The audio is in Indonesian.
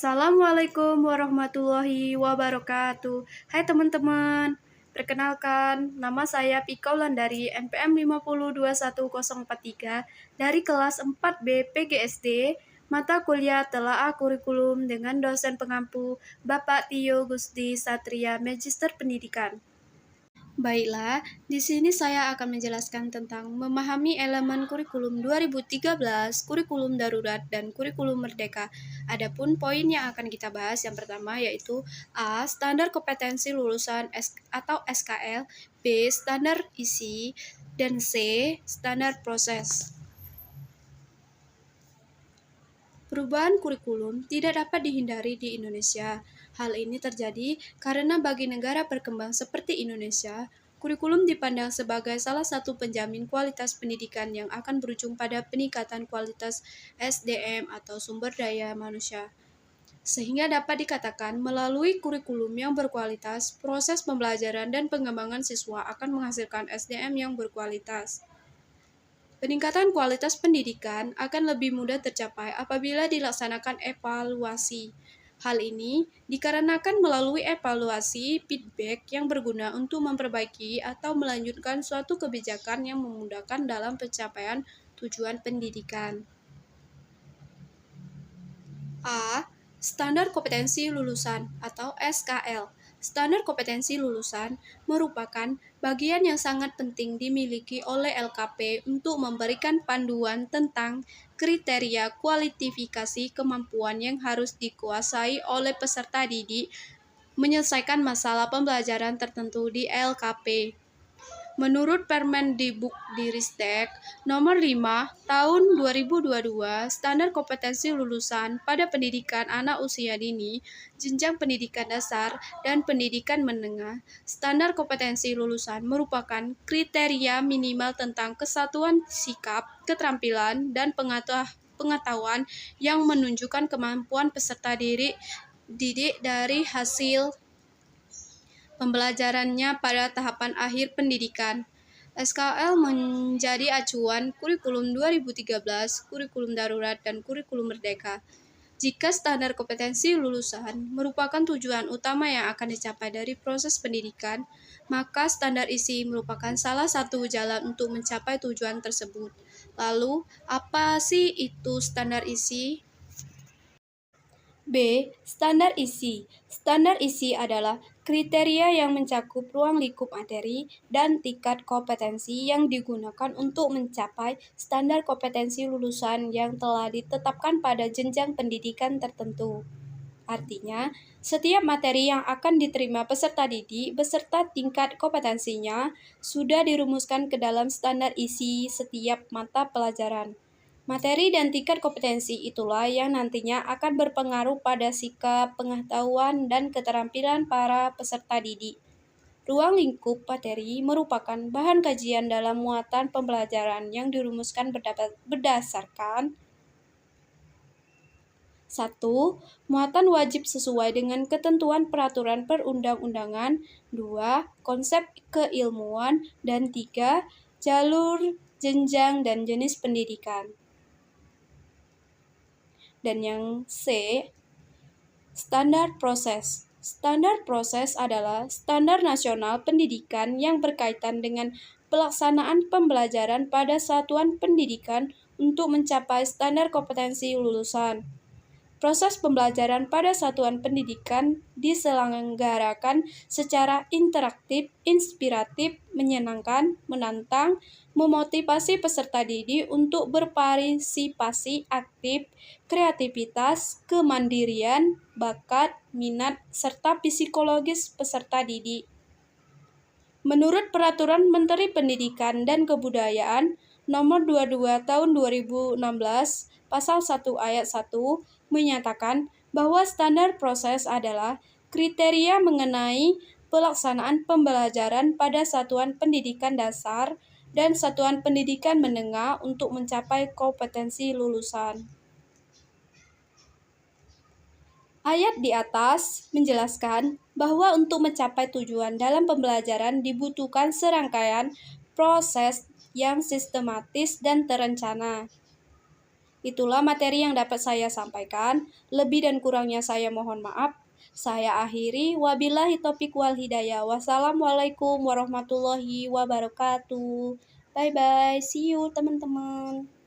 Assalamualaikum warahmatullahi wabarakatuh. Hai teman-teman, perkenalkan nama saya Pika Wulandari NPM 5021043 dari kelas 4B PGSD, mata kuliah Telaah Kurikulum dengan dosen pengampu Bapak Tio Gusti Satria Magister Pendidikan. Baiklah, di sini saya akan menjelaskan tentang memahami elemen kurikulum 2013, kurikulum darurat, dan kurikulum merdeka. Adapun poin yang akan kita bahas yang pertama yaitu A. Standar kompetensi lulusan atau SKL, B. Standar isi, dan C. Standar proses. Perubahan kurikulum tidak dapat dihindari di Indonesia. Hal ini terjadi karena bagi negara berkembang seperti Indonesia, kurikulum dipandang sebagai salah satu penjamin kualitas pendidikan yang akan berujung pada peningkatan kualitas SDM atau sumber daya manusia. Sehingga dapat dikatakan melalui kurikulum yang berkualitas, proses pembelajaran dan pengembangan siswa akan menghasilkan SDM yang berkualitas. Peningkatan kualitas pendidikan akan lebih mudah tercapai apabila dilaksanakan evaluasi. Hal ini dikarenakan melalui evaluasi feedback yang berguna untuk memperbaiki atau melanjutkan suatu kebijakan yang memudahkan dalam pencapaian tujuan pendidikan. A. Standar kompetensi lulusan atau SKL. Standar kompetensi lulusan merupakan bagian yang sangat penting dimiliki oleh LKP untuk memberikan panduan tentang kriteria kualifikasi kemampuan yang harus dikuasai oleh peserta didik menyelesaikan masalah pembelajaran tertentu di LKP. Menurut Permendikbudristek Nomor 5 Tahun 2022, standar kompetensi lulusan pada pendidikan anak usia dini, jenjang pendidikan dasar, dan pendidikan menengah, standar kompetensi lulusan merupakan kriteria minimal tentang kesatuan sikap, keterampilan, dan pengetahuan yang menunjukkan kemampuan peserta didik dari hasil pembelajarannya pada tahapan akhir pendidikan. SKL menjadi acuan kurikulum 2013, kurikulum darurat, dan kurikulum merdeka. Jika standar kompetensi lulusan merupakan tujuan utama yang akan dicapai dari proses pendidikan, maka standar isi merupakan salah satu jalan untuk mencapai tujuan tersebut. Lalu, apa sih itu standar isi? B. Standar isi. Standar isi adalah kriteria yang mencakup ruang lingkup materi dan tingkat kompetensi yang digunakan untuk mencapai standar kompetensi lulusan yang telah ditetapkan pada jenjang pendidikan tertentu. Artinya, setiap materi yang akan diterima peserta didik beserta tingkat kompetensinya sudah dirumuskan ke dalam standar isi setiap mata pelajaran. Materi dan tingkat kompetensi itulah yang nantinya akan berpengaruh pada sikap, pengetahuan, dan keterampilan para peserta didik. Ruang lingkup materi merupakan bahan kajian dalam muatan pembelajaran yang dirumuskan berdasarkan 1. Muatan wajib sesuai dengan ketentuan peraturan perundang-undangan. 2. Konsep keilmuan. Dan 3. Jalur, jenjang, dan jenis pendidikan. Dan yang C, standar proses. Standar proses adalah standar nasional pendidikan yang berkaitan dengan pelaksanaan pembelajaran pada satuan pendidikan untuk mencapai standar kompetensi lulusan. Proses pembelajaran pada satuan pendidikan diselenggarakan secara interaktif, inspiratif, menyenangkan, menantang, memotivasi peserta didik untuk berpartisipasi aktif, kreativitas, kemandirian, bakat, minat, serta psikologis peserta didik. Menurut Peraturan Menteri Pendidikan dan Kebudayaan Nomor 22 Tahun 2016, Pasal 1 Ayat 1, menyatakan bahwa standar proses adalah kriteria mengenai pelaksanaan pembelajaran pada satuan pendidikan dasar dan satuan pendidikan menengah untuk mencapai kompetensi lulusan. Ayat di atas menjelaskan bahwa untuk mencapai tujuan dalam pembelajaran dibutuhkan serangkaian proses yang sistematis dan terencana. Itulah materi yang dapat saya sampaikan. Lebih dan kurangnya saya mohon maaf. Saya akhiri. Wabillahi taufiq wal hidayah. Wassalamualaikum warahmatullahi wabarakatuh. Bye bye. See you teman-teman.